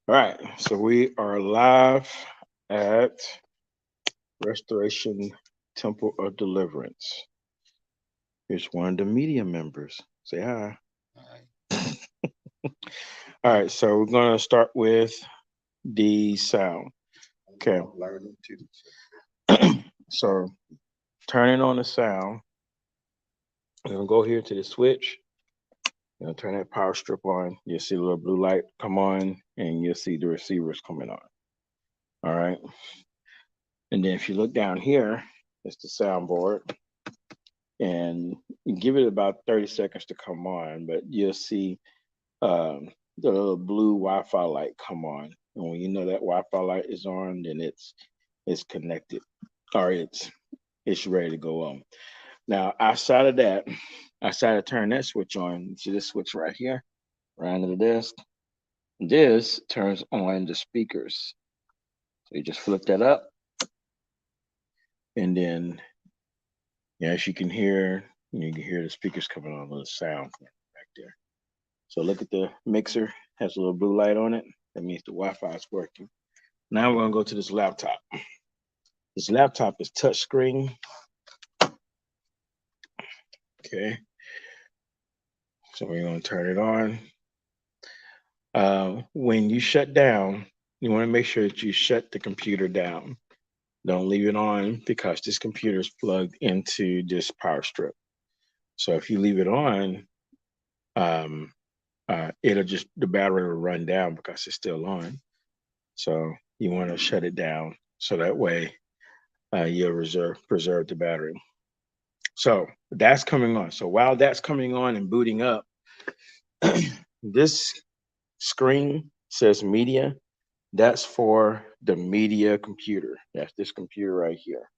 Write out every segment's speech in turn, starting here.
All right, so we are live at Restoration Temple of Deliverance. Here's one of the media members. Say hi. Alright. All right, so we're going to start with the sound. Okay. I'm learning too. So turning on the sound, we're going to go here to the switch. Turn that power strip on. You'll see a little blue light come on, and you'll see the receivers coming on. All right. And then if you look down here, it's the soundboard. And you give it about 30 seconds to come on, but you'll see the little blue Wi-Fi light come on. And when you know that Wi-Fi light is on, then it's connected or it's ready to go on. Now, outside of that, outside of turn that switch on, you see this switch right here, right under the desk. This turns on the speakers. So you just flip that up, and then as you can hear the speakers coming on, a little sound back there. So look at the mixer, has a little blue light on it. That means the Wi-Fi is working. Now we're gonna go to this laptop. This laptop is touchscreen. Okay, so we're gonna turn it on. When you shut down, you want to make sure that you shut the computer down. Don't leave it on because this computer is plugged into this power strip. So if you leave it on, um, it'll just the battery will run down because it's still on. So you want to shut it down so that way you'll preserve the battery. So that's coming on. So while that's coming on and booting up, this screen says media. That's for the media computer. That's this computer right here.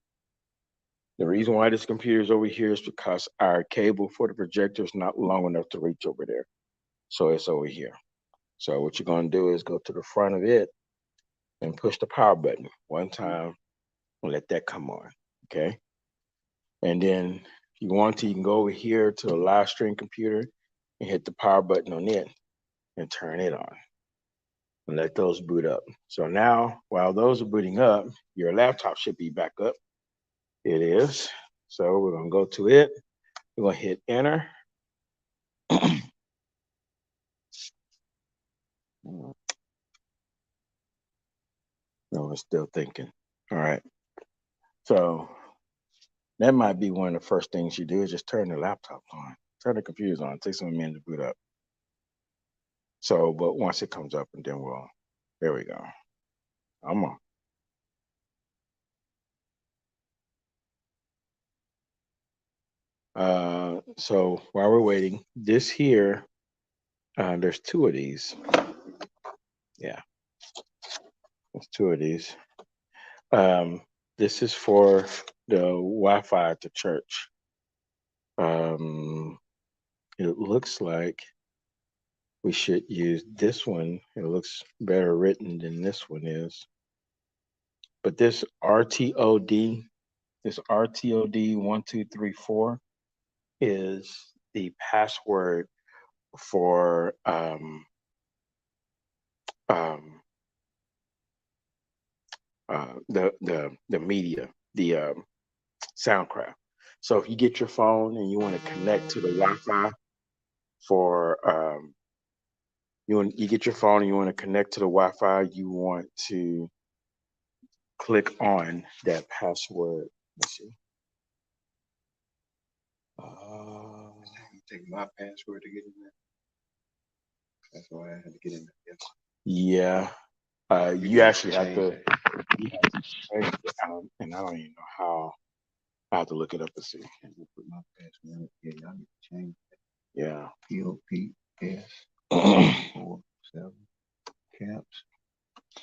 The reason why this computer is over here is because our cable for the projector is not long enough to reach over there. So it's over here. So what you're going to do is go to the front of it and push the power button one time and let that come on. Okay. And then if you want to, you can go over here to the live stream computer and hit the power button on it and turn it on and let those boot up. So now, while those are booting up, your laptop should be back up. It is. So we're going to go to it. We're going to hit enter. No, it's still thinking. All right. So that might be one of the first things you do is just turn the laptop on, turn the computers on. It takes them a minute to boot up. So, but once it comes up, and then there we go. I'm on. So while we're waiting, this here, there's two of these. Yeah, there's two of these. Um, this is for the Wi-Fi at the church. Um, it looks like we should use this one. It looks better written than this one is. But this RTOD 1234 is the password for um, the media, the SoundCraft. So if you get your phone and you want to connect to the Wi-Fi for you get your phone and you want to connect to the Wi-Fi, you want to click on that password. Let's see. You take my password to get in there. That's why I had to get in there. Yeah, You you got actually to have change to that. you have to change it, and I don't even know how. I have to look it up and see. And we'll put my password in. Yeah, y'all need to change Yeah. POPS All 447 caps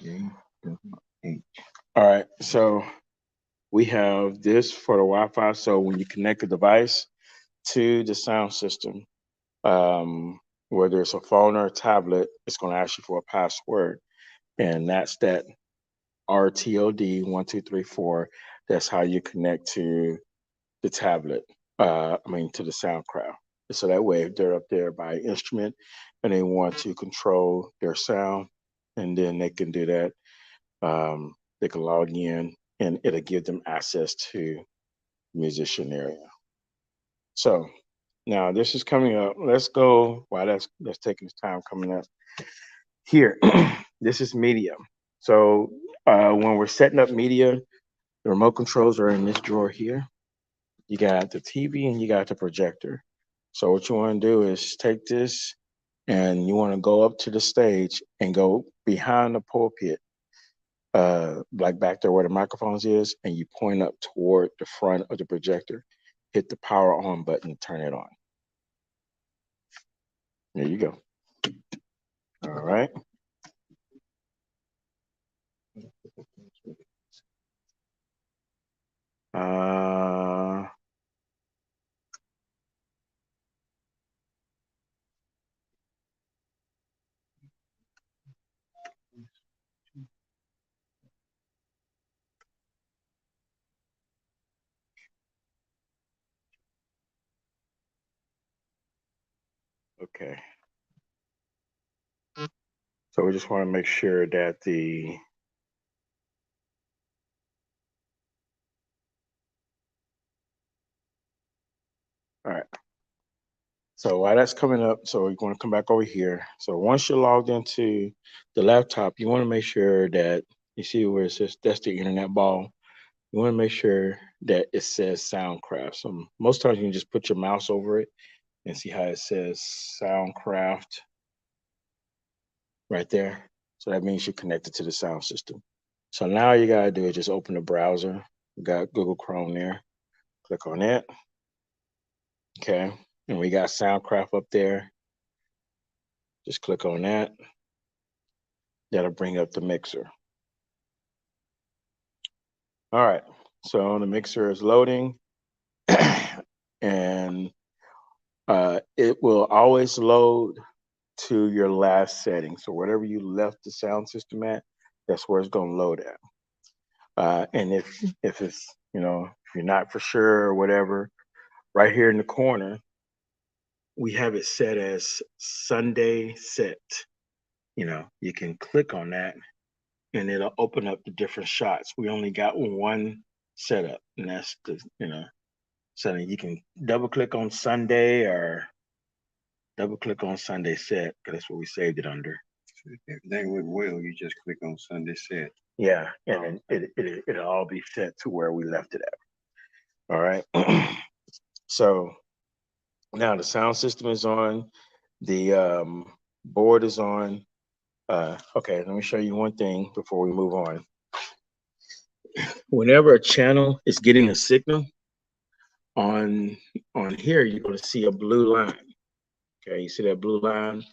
JWH. right. So we have this for the Wi-Fi. So when you connect a device to the sound system, whether it's a phone or a tablet, it's going to ask you for a password, and that's that RTOD 1234. That's how you connect to the tablet. To the SoundCloud. So that way, if they're up there by instrument and they want to control their sound, and then they can do that. They can log in, and it'll give them access to musician area. So now this is coming up. Let's go. Wow, that's taking its time coming up here. This is media. So when we're setting up media, the remote controls are in this drawer here. You got the TV and you got the projector. So what you want to do is take this and you want to go up to the stage and go behind the pulpit, like back there where the microphones is, and you point up toward the front of the projector. Hit the power on button to turn it on. There you go. All right. Uh, okay. So we just want to make sure that all right. So while that's coming up, so we're going to come back over here. So once you're logged into the laptop, you want to make sure that you see where it says that's the internet ball. You want to make sure that it says Soundcraft. So most times you can just put your mouse over it and see how it says Soundcraft right there. So that means you're connected to the sound system. So now you gotta do is just open the browser. We got Google Chrome there. Click on it. Okay. And we got Soundcraft up there. Just click on that. That'll bring up the mixer. All right. So the mixer is loading. And it will always load to your last setting. So whatever you left the sound system at, that's where it's going to load at. And if it's, if you're not for sure or whatever, right here in the corner, we have it set as Sunday set. You can click on that and it'll open up the different shots. We only got one setup, and that's setting. You can double click on Sunday or double click on Sunday set because that's what we saved it under. If everything went well, you just click on Sunday set. Yeah, and then it'll all be set to where we left it at. All right. So now the sound system is on, the board is on. Okay, let me show you one thing before we move on. Whenever a channel is getting a signal on here, you're going to see a blue line. Okay, you see that blue line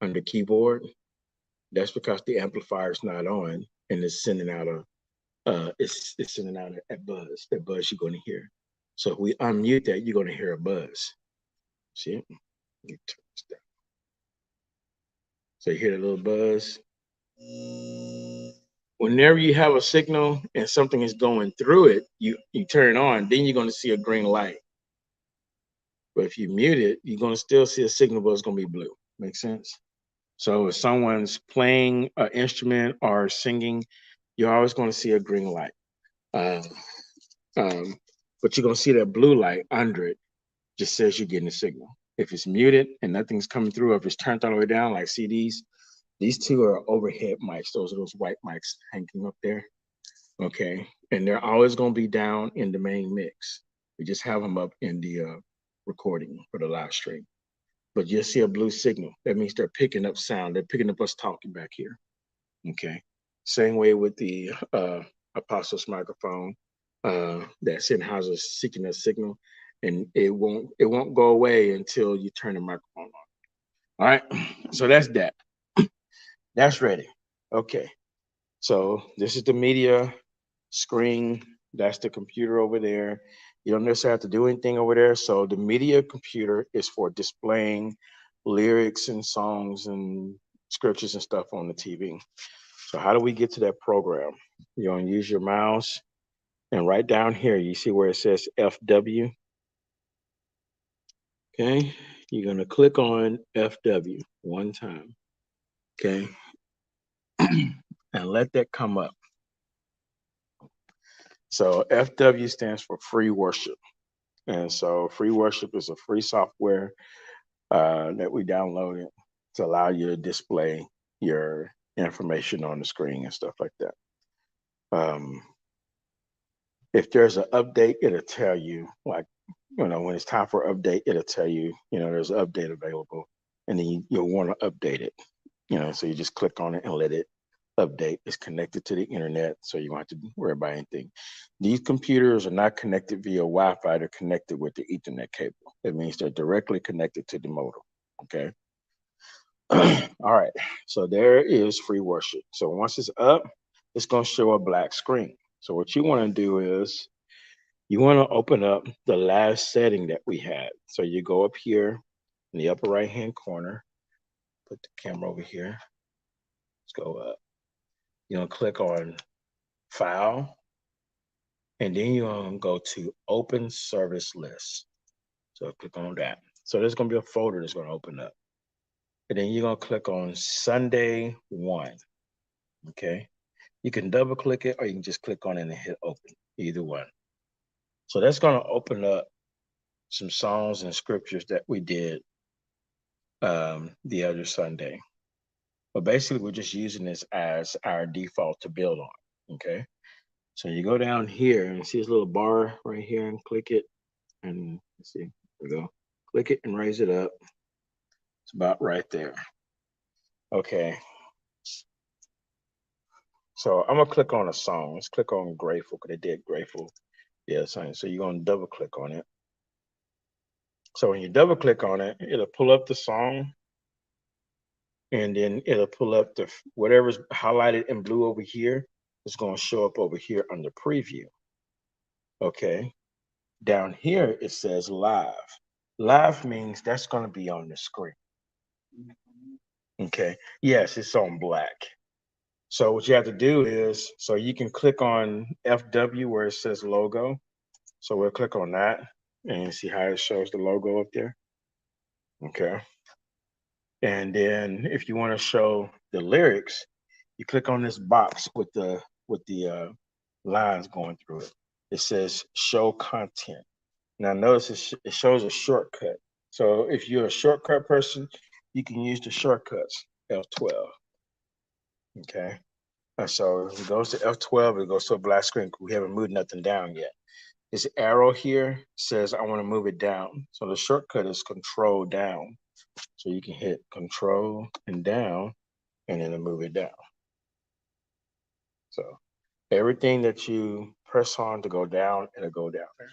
on the keyboard? That's because the amplifier is not on and it's sending out it's sending out a buzz. That buzz you're going to hear. So if we unmute that, you're going to hear a buzz. See it? So you hear the little buzz. Whenever you have a signal and something is going through it, you turn it on, then you're going to see a green light. But if you mute it, you're going to still see a signal, but it's going to be blue. Make sense? So if someone's playing an instrument or singing, you're always going to see a green light. But you're going to see that blue light under it, just says you're getting a signal. If it's muted and nothing's coming through, or if it's turned all the way down like CDs, these two are overhead mics. Those are those white mics hanging up there. Okay. And they're always going to be down in the main mix. We just have them up in the recording for the live stream. But you'll see a blue signal. That means they're picking up sound. They're picking up us talking back here. Okay. Same way with the Apostles microphone. That Sennheiser is seeking a signal, and it won't go away until you turn the microphone on. All right. So that's that. That's ready. Okay. So this is the media screen. That's the computer over there. You don't necessarily have to do anything over there. So the media computer is for displaying lyrics and songs and scriptures and stuff on the TV. So how do we get to that program? You're going to use your mouse, and right down here, you see where it says FW. Okay. You're going to click on FW one time. Okay. and let that come up. So FW stands for free worship. And so free worship is a free software that we downloaded to allow you to display your information on the screen and stuff like that. If there's an update, it'll tell you, like, when it's time for update, it'll tell you, there's an update available, and then you'll want to update it. So you just click on it and let it update. It's connected to the internet, so you don't have to worry about anything. These computers are not connected via Wi-Fi. They're connected with the Ethernet cable. That means they're directly connected to the modem. Okay. All right. So there is free worship. So once it's up, it's going to show a black screen. So what you want to do is you want to open up the last setting that we had. So you go up here in the upper right-hand corner, put the camera over here. Let's go up. You're going to click on File, and then you're going to go to Open Service List. So click on that. So there's going to be a folder that's going to open up. And then you're going to click on Sunday 1. Okay. You can double click it, or you can just click on it and hit open, either one. So that's going to open up some songs and scriptures that we did the other Sunday. But basically, we're just using this as our default to build on. Okay. So you go down here and see this little bar right here and click it. And let's see, there we go. Click it and raise it up. It's about right there. Okay. So I'm gonna click on a song. Let's click on Grateful, because they did Grateful. Yeah, so you're gonna double click on it. So when you double click on it, it'll pull up the song, and then it'll pull up the whatever's highlighted in blue over here. It's gonna show up over here under preview. Okay. Down here it says live. Live means that's gonna be on the screen. Okay. Yes, it's on black. So what you have to do is, so you can click on FW where it says logo. So we'll click on that and see how it shows the logo up there. Okay. And then if you want to show the lyrics, you click on this box with the lines going through it. It says show content. Now notice it shows a shortcut. So if you're a shortcut person, you can use the shortcuts F12. Okay. And so it goes to F12, it goes to a black screen. We haven't moved nothing down yet. This arrow here says I want to move it down. So the shortcut is control down. So you can hit control and down, and then it'll move it down. So everything that you press on to go down, it'll go down there.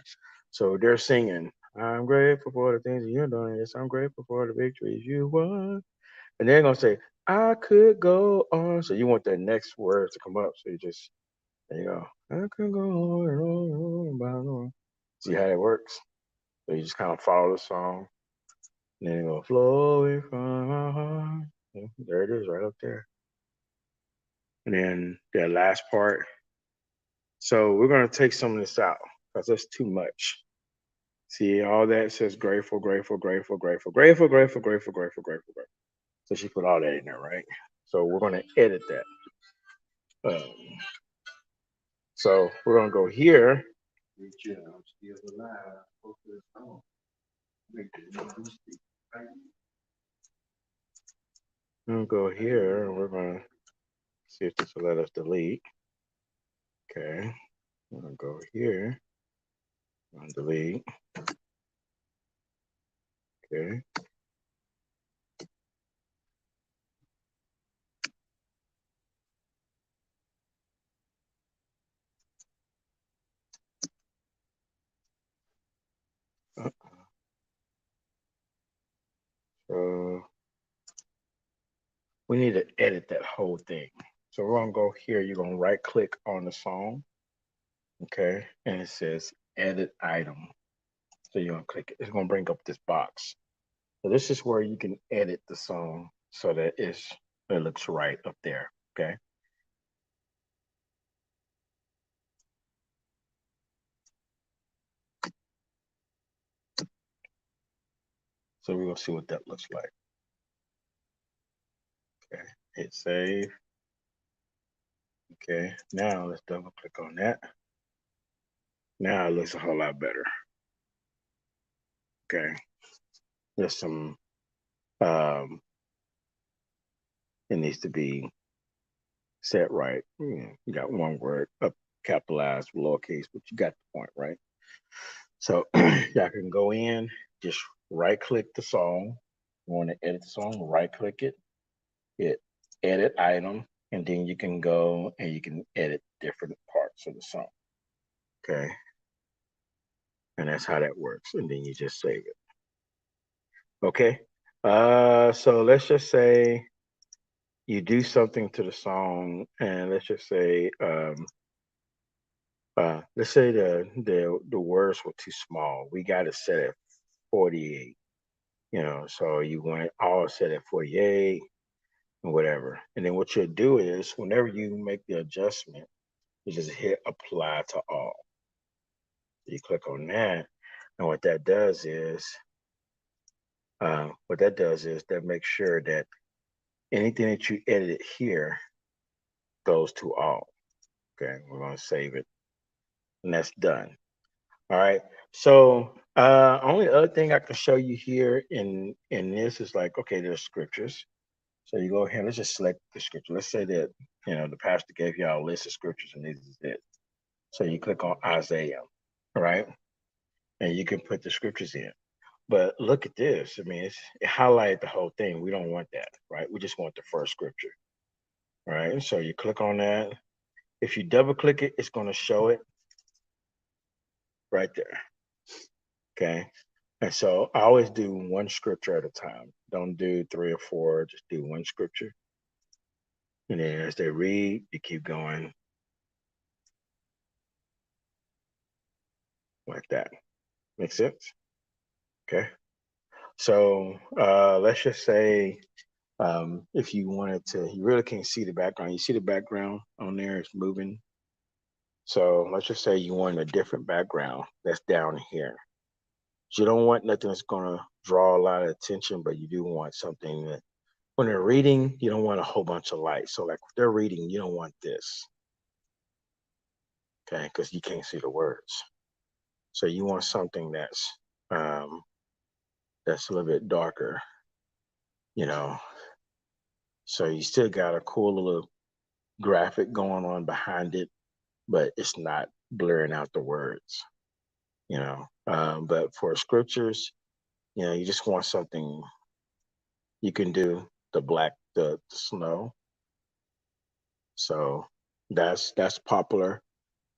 So they're singing, I'm grateful for the things that you're doing. Yes, I'm grateful for the victories you won. And they're going to say, I could go on. So you want that next word to come up. So you just, there you go. I could go on and on and on. See how it works? So you just kind of follow the song. And then it go flowing from my heart. Yeah, there it is, right up there. And then that last part. So we're gonna take some of this out because that's too much. See, all that says grateful, grateful, grateful, grateful, grateful, grateful, grateful, grateful, grateful, grateful. So she put all that in there, right? So we're gonna edit that. So we're gonna go here. We'll go here and we're gonna see if this will let us delete. Okay, we're gonna go here and delete. Okay. So we need to edit that whole thing. So we're gonna go here. You're gonna right click on the song. Okay, and it says edit item. So you're gonna click it. It's gonna bring up this box. So this is where you can edit the song so that it looks right up there. Okay. So we're gonna see what that looks like. Okay, hit save. Okay, now let's double click on that. Now it looks a whole lot better. Okay, there's some, um, it needs to be set right. You got one word up capitalized, lowercase, but you got the point, right? So y'all can go in, just right click the song. You want to edit the song, right click it, hit edit item, and then you can go and you can edit different parts of the song. Okay. And that's how that works. And then you just save it. Okay. So let's just say you do something to the song, and let's say the words were too small. We got to set it 48. So you want it all set at 48 and whatever. And then what you'll do is whenever you make the adjustment, you just hit apply to all. You click on that, and what that does is that makes sure that anything that you edited here goes to all. Okay, we're gonna save it, and that's done. All right. So only other thing I can show you here in this is like, okay, there's scriptures. So you go ahead, let's just select the scripture. Let's say that the pastor gave y'all a list of scriptures, and this is it. So you click on Isaiah, all right, and you can put the scriptures in. But look at this. I mean, it highlighted the whole thing. We don't want that, right? We just want the first scripture, right? So you click on that. If you double click it, it's going to show it right there. Okay. And so I always do one scripture at a time. Don't do three or four, just do one scripture. And then as they read, you keep going like that. Make sense? Okay. So let's just say if you wanted to, you really can't see the background. You see the background on there, it's moving. So let's just say you want a different background that's down here. You don't want nothing that's going to draw a lot of attention, but you do want something that when they're reading, you don't want a whole bunch of lights. So like if they're reading, you don't want this, okay, because you can't see the words. So you want something um, that's a little bit darker, you know. So you still got a cool little graphic going on behind it, but it's not blurring out the words, you know. But for scriptures, you just want something you can do the snow. So that's popular.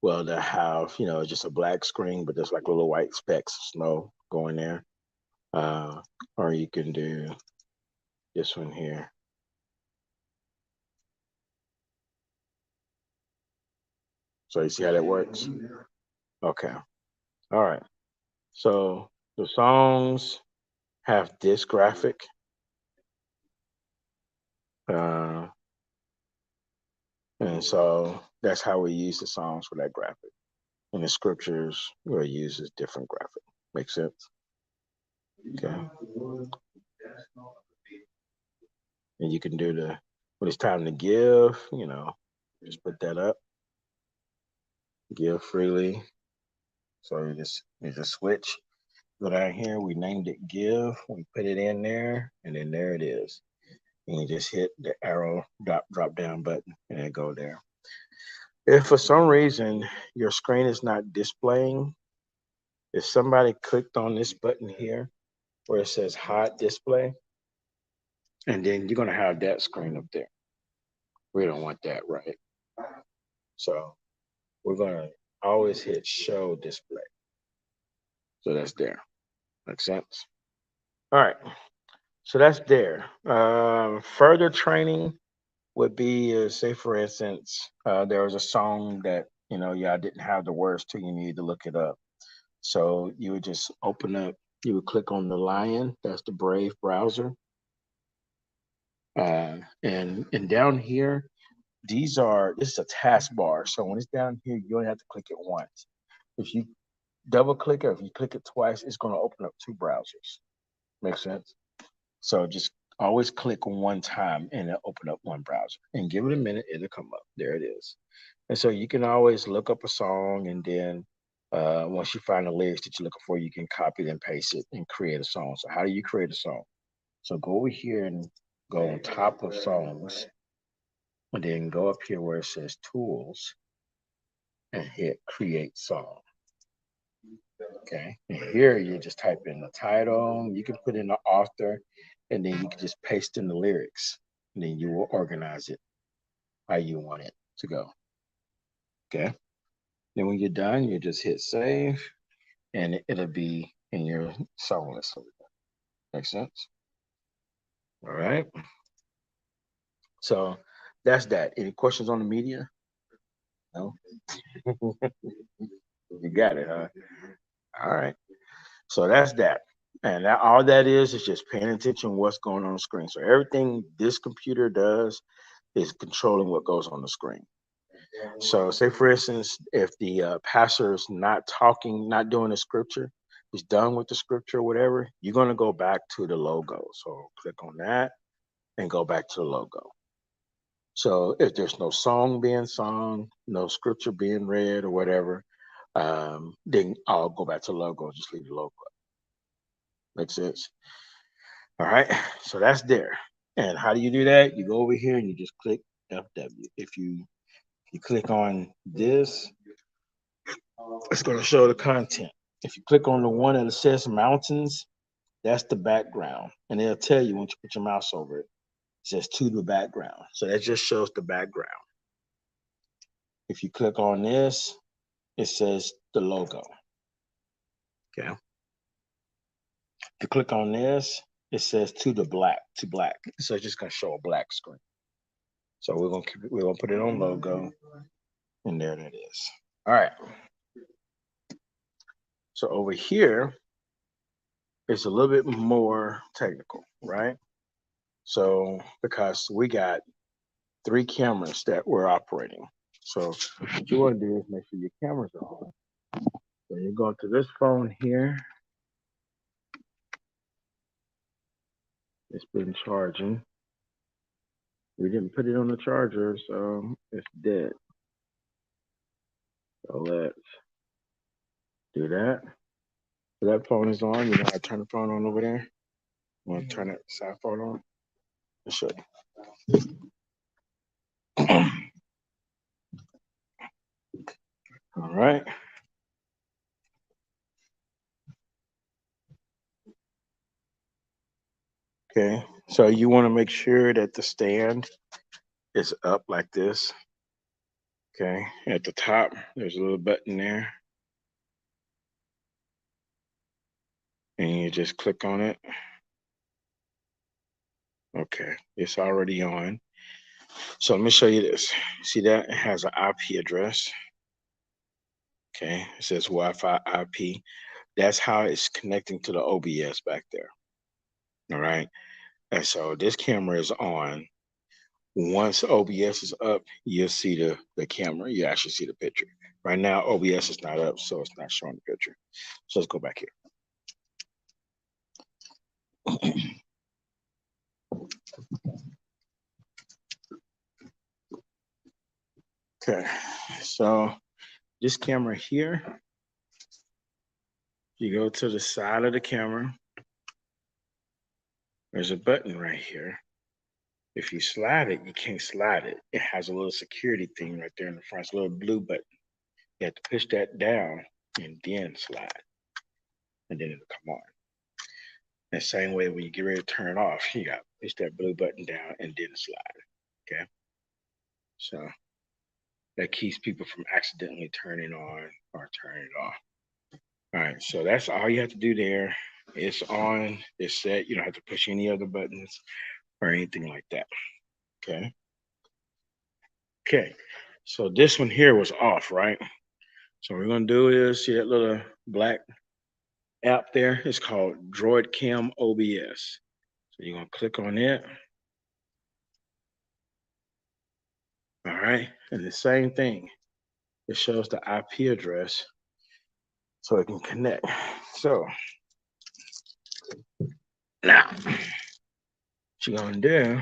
Well, to have just a black screen, but there's like little white specks of snow going there. Uh, or you can do this one here. So you see how that works? Okay. All right. So the songs have this graphic. Uh, and so that's how we use the songs for that graphic. And the scriptures will use this different graphic. Make sense? Okay. And you can do when it's time to give, just put that up, give freely. So you just switch. Go down here, we named it give, we put it in there, and then there it is. And you just hit the arrow drop down button and it go there. If for some reason your screen is not displaying, if somebody clicked on this button here where it says hide display, and then you're gonna have that screen up there. We don't want that, right? So we're gonna always hit show display. So that's there. Makes sense? All right. So that's there. Further training would be, say, for instance, there was a song that y'all didn't have the words to. You need to look it up. So you would just open up. You would click on the lion. That's the Brave browser. And down here, this is a taskbar. So when it's down here, you only have to click it once. If you double click it, or if you click it twice, it's going to open up two browsers. Makes sense? So just Always click one time and it'll open up one browser. And give it a minute, it'll come up. There it is. And so you can always look up a song, and then once you find the lyrics that you're looking for, you can copy it and paste it and create a song. So how do you create a song? So go over here and go on top of songs, and then go up here where it says tools and hit create song. Okay. And here you just type in the title, you can put in the author, and then you can just paste in the lyrics. And then you will organize it how you want it to go. Okay. Then when you're done, you just hit save, and it'll be in your song list. Make sense? All right. So that's that. Any questions on the media? No? You got it, huh? All right. So that's that. And that all that is just paying attention to what's going on the screen. So everything this computer does is controlling what goes on the screen. So say for instance, if the pastor is not talking, not doing the scripture, he's done with the scripture or whatever, you're going to go back to the logo. So click on that and go back to the logo. So if there's no song being sung, no scripture being read or whatever, then I'll go back to the logo, just leave the logo. Makes sense? All right, so that's there. And how do you do that? You go over here and you just click FW. If you click on this, it's going to show the content. If you click on the one that says mountains, that's the background. And it'll tell you once you put your mouse over it, it says to the background. So that just shows the background. If you click on this, it says the logo. Okay. If you click on this, it says to black. So it's just going to show a black screen. So we're gonna put it on logo, and there it is. All right. So over here, it's a little bit more technical, right? So because we got 3 cameras that we're operating. So what you want to do is make sure your cameras are on. So you go to this phone here. It's been charging. We didn't put it on the charger, so it's dead. So let's do that. So that phone is on. You know how to turn the phone on over there? You want to turn that side phone on? I'll show you. All right. Okay. So you want to make sure that the stand is up like this. Okay. At the top, there's a little button there. And you just click on it. Okay. It's already on. So let me show you this. See that? It has an IP address. Okay. It says Wi-Fi IP. That's how it's connecting to the OBS back there. All right. And so this camera is on. Once OBS is up, you'll see the camera. You actually see the picture. Right now, OBS is not up, so it's not showing the picture. So let's go back here. Okay, so this camera here, you go to the side of the camera. There's a button right here. If you slide it, you can't slide it. It has a little security thing right there in the front. It's a little blue button. You have to push that down and then slide, and then it'll come on. The same way when you get ready to turn it off, you got to push that blue button down and then slide. Okay, so that keeps people from accidentally turning on or turning it off. All right, so that's all you have to do there. It's on, it's set. You don't have to push any other buttons or anything like that. Okay. Okay. So this one here was off, right? So what we're gonna do is see that little black app there. It's called Droid Cam OBS. So you're gonna click on it. All right, and the same thing. It shows the IP address so it can connect. So now you're gonna do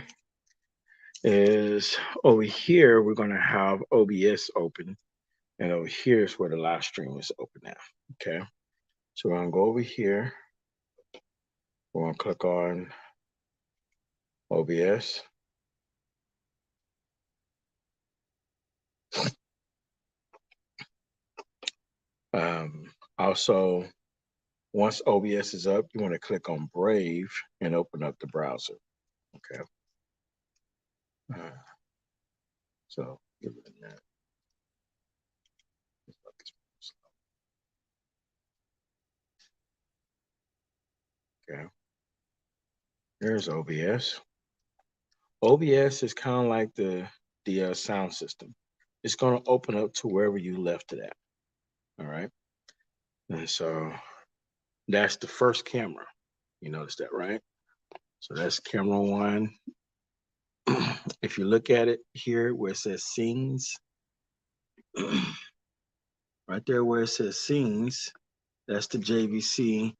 is over here, we're gonna have OBS open, and over here is where the live stream is open now. Okay. So we're gonna go over here. We're gonna click on OBS. Also, once OBS is up, you want to click on Brave and open up the browser. Okay. So give it a minute. Okay. There's OBS. OBS is kind of like the sound system. It's going to open up to wherever you left it at. All right. And so that's the first camera. You notice that, right? So that's camera one. If you look at it here where it says scenes, right there where it says scenes, that's the JVC.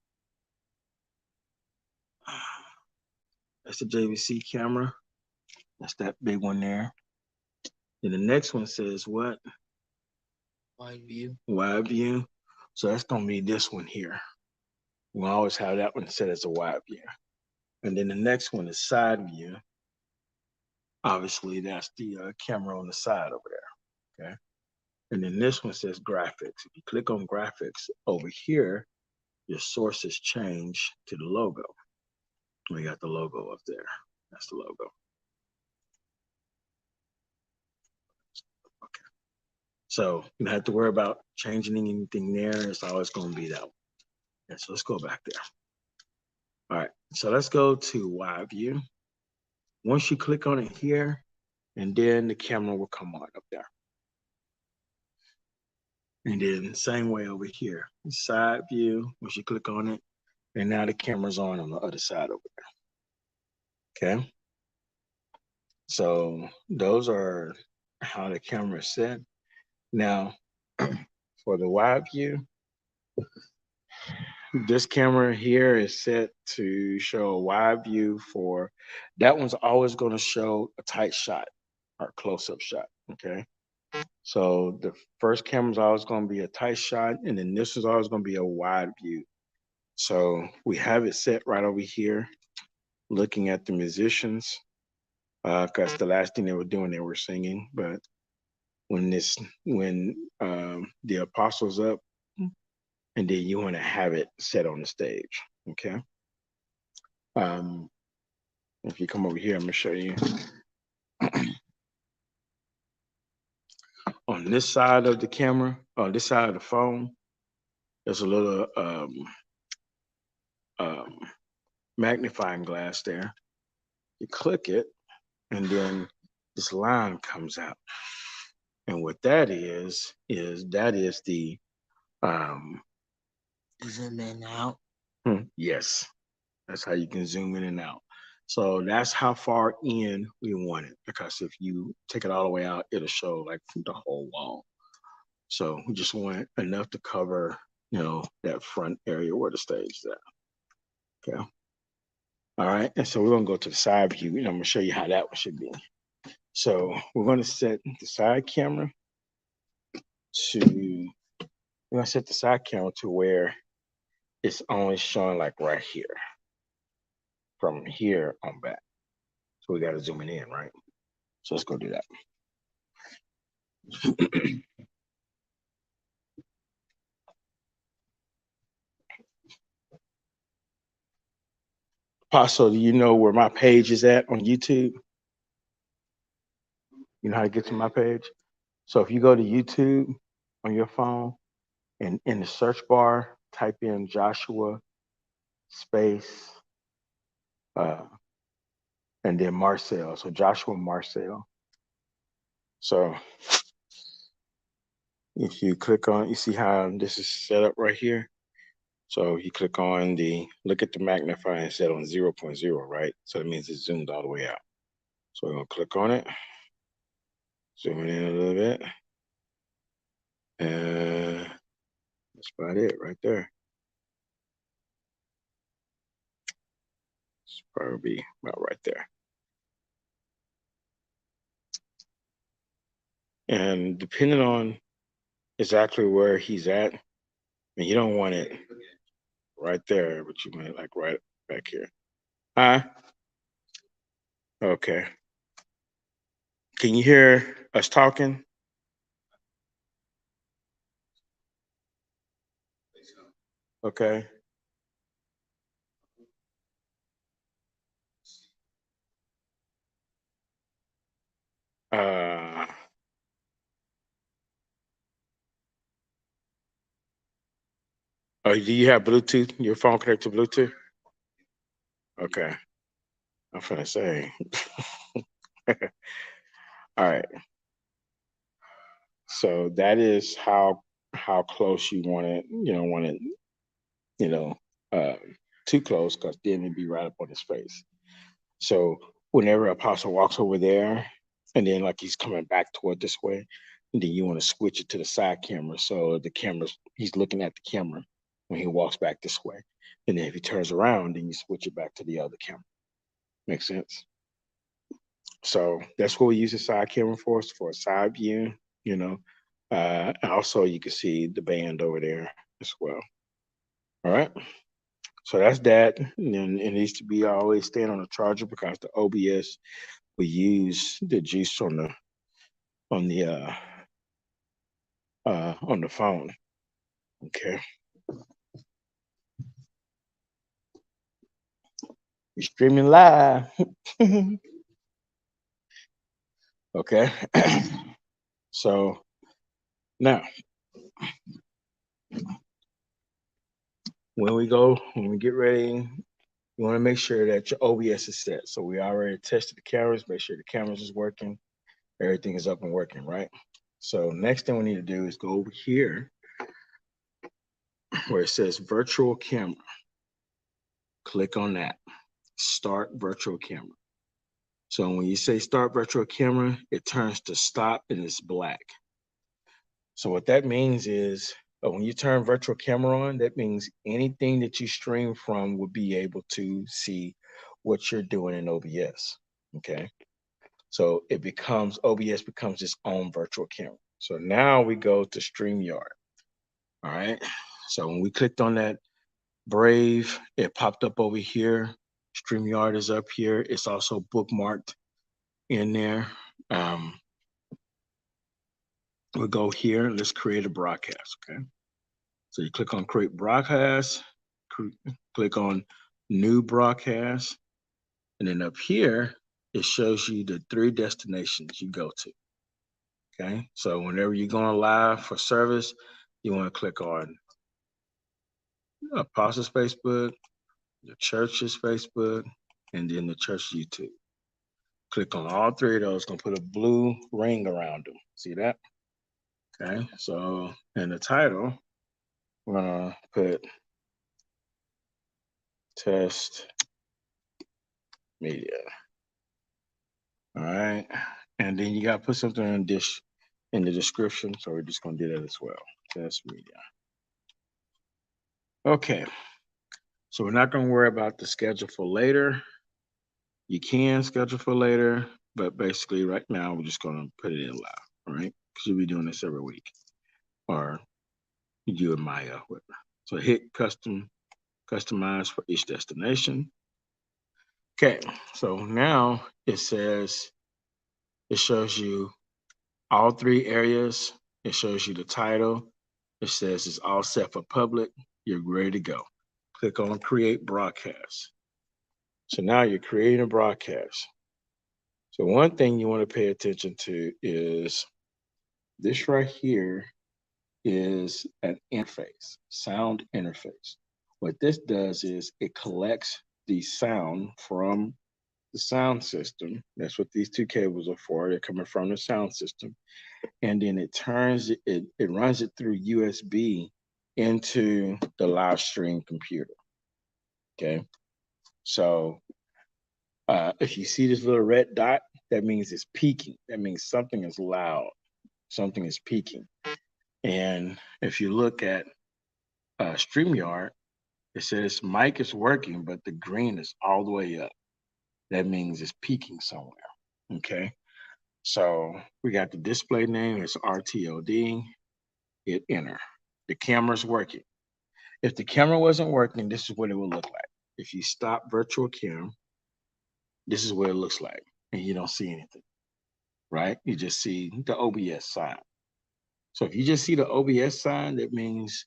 That's the JVC camera. That's that big one there. And the next one says what? Wide view. Wide view. So that's going to be this one here. We'll always have that one set as a wide view. And then the next one is side view. Obviously, that's the camera on the side over there. Okay. And then this one says graphics. If you click on graphics over here, your sources change to the logo. We got the logo up there. That's the logo. Okay. So you don't have to worry about changing anything there. It's always going to be that one. Okay, so let's go back there. All right. So let's go to wide view. Once you click on it here, and then the camera will come on up there. And then same way over here, side view, once you click on it, and now the camera's on the other side over there. Okay. So those are how the camera is set. Now, for the wide view, this camera here is set to show a wide view for, that one's always going to show a tight shot or close-up shot, okay? So the first camera is always going to be a tight shot, and then this is always going to be a wide view. So we have it set right over here, looking at the musicians, because the last thing they were doing, they were singing. But when the apostle's up, and then you want to have it set on the stage, okay? If you come over here, I'm gonna show you. On this side of the camera, on this side of the phone, there's a little magnifying glass there. You click it, and then this line comes out. And what that is that is the Zoom in out. Yes, that's how you can zoom in and out. So that's how far in we want it, because if you take it all the way out, it'll show like the whole wall. So we just want enough to cover, that front area where the stage is at. Okay. All right. And so we're going to go to the side view, and I'm going to show you how that one should be. So we're going to set the side camera to where it's only showing like right here, from here on back. So we got to zoom it in, right? So let's go do that. Apostle, do you know where my page is at on YouTube? You know how to get to my page? So if you go to YouTube on your phone, and in the search bar, type in Joshua space and then Marcel. So Joshua Marcel. So if you click on, you see how this is set up right here? So you click on look at the magnifying set on 0.0, right? So that means it's zoomed all the way out. So we're gonna click on it, zoom in a little bit, and that's about it right there. It's probably about right there. And depending on exactly where he's at, and you don't want it right there, but you want it like right back here. Huh? Okay. Can you hear us talking? Okay. Uh, oh, do you have Bluetooth? Your phone connected to Bluetooth? Okay. I'm finna say. All right. So that is how close you want it. You don't want it, you know, uh, too close because then it'd be right up on his face. So whenever Apostle walks over there, and then like he's coming back toward this way, and then you want to switch it to the side camera so the camera's he's looking at the camera when he walks back this way. And then if he turns around, then you switch it back to the other camera. Makes sense? So that's what we use the side camera for a side view, you know. And also you can see the band over there as well. All right. So that's that. And then it needs to be always staying on the charger because the OBS we use the juice on the on the phone. Okay. You're streaming live. Okay. So now when we get ready, you want to make sure that your OBS is set. So we already tested the cameras, make sure the cameras is working, everything is up and working, right? So next thing we need to do is go over here where it says virtual camera. Click on that. Start virtual camera. So when you say start virtual camera, it turns to stop and it's black. So what that means is when you turn virtual camera on, that means anything that you stream from will be able to see what you're doing in OBS. Okay. So it becomes OBS becomes its own virtual camera. So now we go to StreamYard. All right. So when we clicked on that Brave, it popped up over here. StreamYard is up here. It's also bookmarked in there. Um, we'll go here. Let's create a broadcast. Okay. So you click on create broadcast, click on new broadcast, and then up here, it shows you the 3 destinations you go to. Okay. So whenever you're going live for service, you want to click on Apostles Facebook, the church's Facebook, and then the church YouTube. Click on all 3 of those, gonna put a blue ring around them. See that? Okay. So in the title, we're gonna put test media. All right. And then you got to put something in the description. So we're just going to do that as well. Test media. Okay. So we're not going to worry about the schedule for later. You can schedule for later, but basically right now we're just going to put it in live. All right. Because you'll be doing this every week. Or you do it Maya, whatever. So hit customize for each destination. Okay. So now it shows you all 3 areas. It shows you the title. It says it's all set for public. You're ready to go. Click on create broadcast. So now you're creating a broadcast. So one thing you want to pay attention to is this right here is an interface, sound interface. What this does is it collects the sound from the sound system. That's what these 2 cables are for. They're coming from the sound system. And then it runs it through USB into the live stream computer. Okay. So if you see this little red dot, that means it's peaking. That means something is loud. Something is peaking. And if you look at StreamYard, it says mic is working, but the green is all the way up. That means it's peaking somewhere. Okay. So we got the display name, it's RTOD, hit enter. The camera's working. If the camera wasn't working, this is what it would look like. If you stop virtual cam, this is what it looks like, and you don't see anything, right? You just see the OBS sign. So if you just see the OBS sign, that means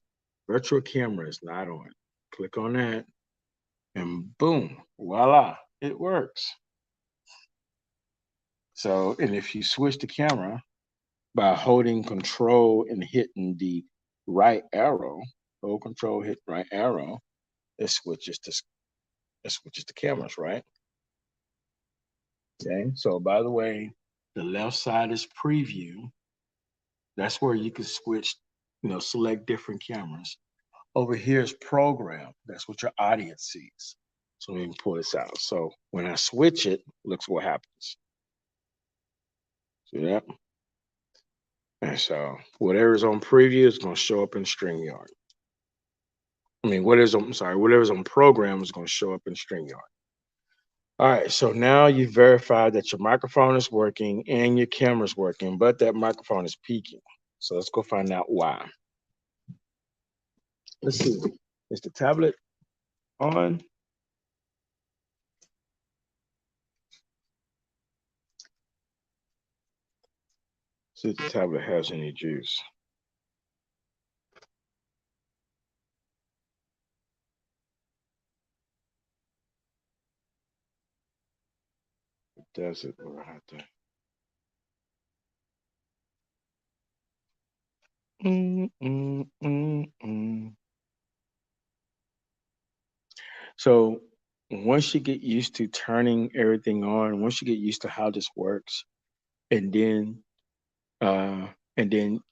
virtual camera is not on. Click on that, and boom, voila, it works. So, and if you switch the camera by holding control and hitting the right arrow, hold control, hit right arrow, it switches the cameras, right? Okay, so by the way, the left side is preview. That's where you can switch, select different cameras. Over here is program. That's what your audience sees. So let me pull this out. So when I switch it, looks what happens. See that? And so whatever's on preview is going to show up in StreamYard. Whatever's on program is going to show up in StreamYard. All right, so now you verified that your microphone is working and your camera's working, but that microphone is peaking. So let's go find out why. Let's see. Is the tablet on? See if the tablet has any juice. Does it or have to? So once you get used to turning everything on, once you get used to how this works, and then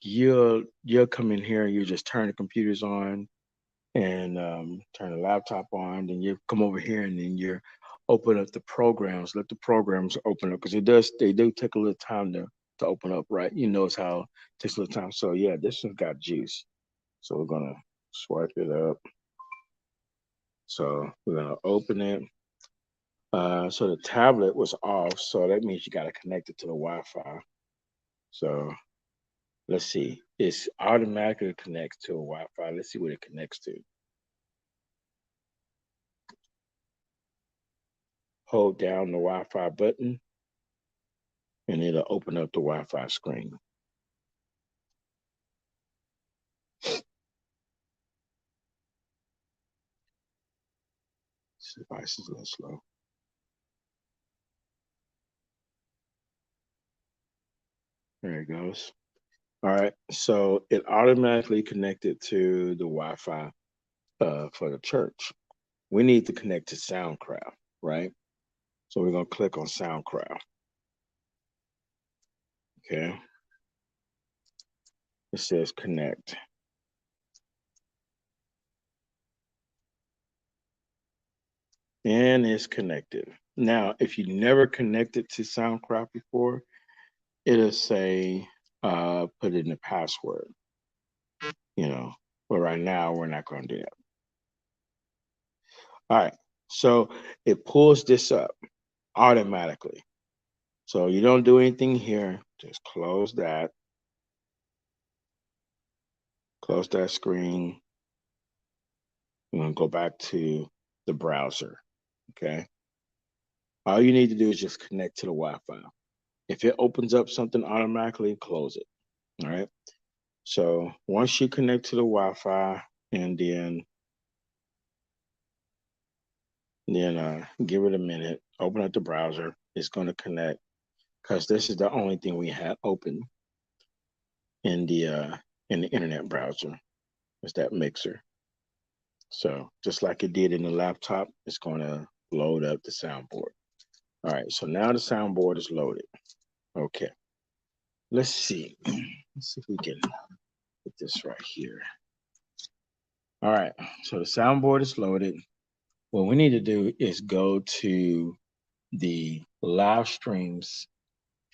you'll come in here and you just turn the computers on and turn the laptop on, then you come over here and then you open up the programs, let the programs open up, because they do take a little time to open up, right? You notice how it takes a little time. So yeah, this one's got juice. So we're gonna swipe it up. So we're gonna open it. So the tablet was off, so that means you gotta connect it to the Wi-Fi. So let's see. It's automatically connects to a Wi-Fi. Let's see what it connects to. Hold down the Wi-Fi button and it'll open up the Wi-Fi screen. This device is a little slow. There it goes. All right, so it automatically connected to the Wi-Fi for the church. We need to connect to SoundCloud, right? So we're gonna click on SoundCloud. Okay. It says connect. And it's connected. Now, if you never connected to SoundCloud before, it'll say put in the password, but right now we're not going to do that. All right, so it pulls this up automatically. So you don't do anything here, just close that screen. I'm going to go back to the browser, okay? All you need to do is just connect to the Wi-Fi. If it opens up something automatically, close it, all right? So once you connect to the Wi-Fi and then give it a minute, open up the browser, it's going to connect because this is the only thing we had open in the internet browser is that mixer. So just like it did in the laptop, it's going to load up the soundboard. All right, so now the soundboard is loaded. Okay, let's see. Let's see if we can put this right here. All right, so the soundboard is loaded. What we need to do is go to the live streams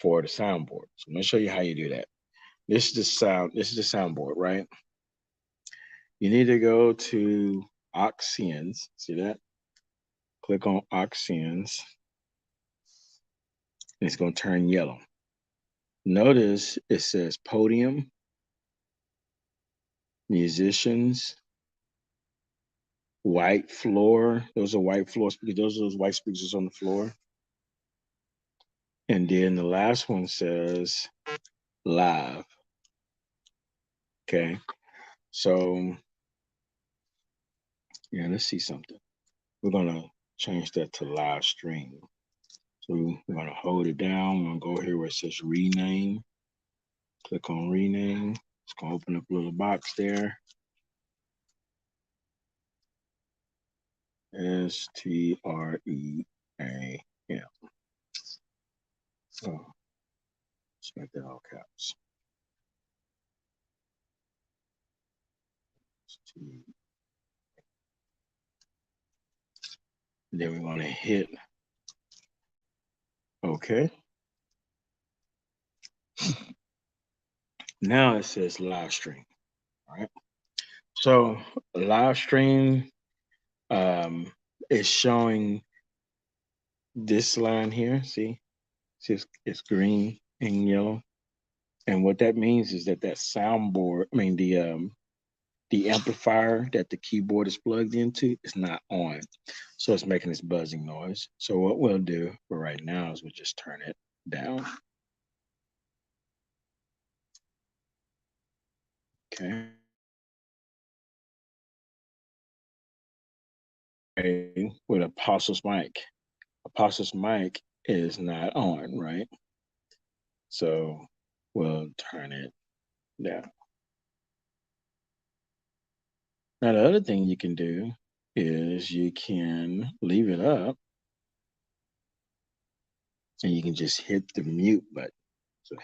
for the soundboard. So I'm gonna show you how you do that. This is the soundboard, right? You need to go to Auxins. See that? Click on Auxins. And it's gonna turn yellow. Notice it says podium, musicians, white floor. Those are white floor speakers. Those are those white speakers on the floor. And then the last one says live. Okay. So yeah, let's see something. We're gonna change that to live stream. So we're gonna hold it down. We're gonna go here where it says rename. Click on rename. It's gonna open up a little box there. STREAM. Oh, let's make that all caps. Then we're gonna hit OK. Now it says live stream. All right. So live stream is showing this line here. See, it's green and yellow. And what that means is that soundboard, the amplifier that the keyboard is plugged into is not on. So it's making this buzzing noise. So what we'll do for right now is we'll just turn it down. Okay. With Apostle's mic. Apostle's mic is not on, right? So we'll turn it down. Now, the other thing you can do is you can leave it up and you can just hit the mute button. So